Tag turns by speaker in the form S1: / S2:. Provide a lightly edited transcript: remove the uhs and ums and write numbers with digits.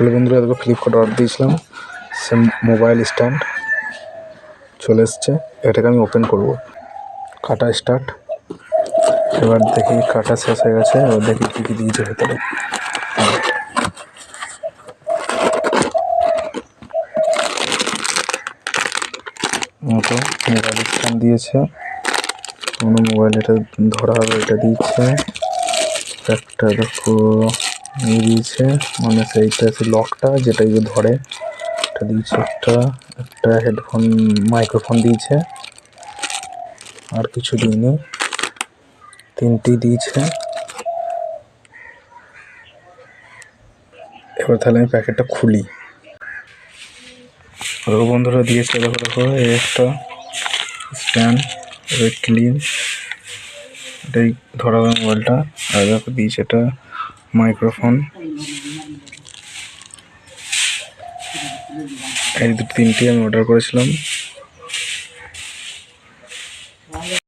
S1: Hello বন্ধুরা, দেখো Flipkart order দিয়েছিলাম সে মোবাইল স্ট্যান্ড চলে এসছে। এটাকে আমি ওপেন করব। কাটা স্টার্ট। এবার দেখি কাটা শেষ হয়ে গেছে। এবার দেখি কী কী দিয়েছে ভেতরে। মতো মোবাইল স্ট্যান্ড দিয়েছে, কোনো মোবাইল এটা ধরা হবে এটা দিয়েছে। একটা দেখো দিয়েছে, মানে সেইটা আছে লকটা যেটা ধরে এটা দিয়েছে। একটা হেডফোন মাইক্রোফোন দিয়েছে, আর কিছু দিইনি। তিনটি দিয়েছে। এবার তাহলে আমি প্যাকেটটা খুলি। দেখো বন্ধুরা দিয়েছে, দেখো এই একটা স্ট্যান্ড, ক্লিন, এটাই ধরা হবে মোবাইলটা। আর দেখো দিয়েছে এটা মাইক্রোফোন। এই তিনটি আমি অর্ডার করেছিলাম।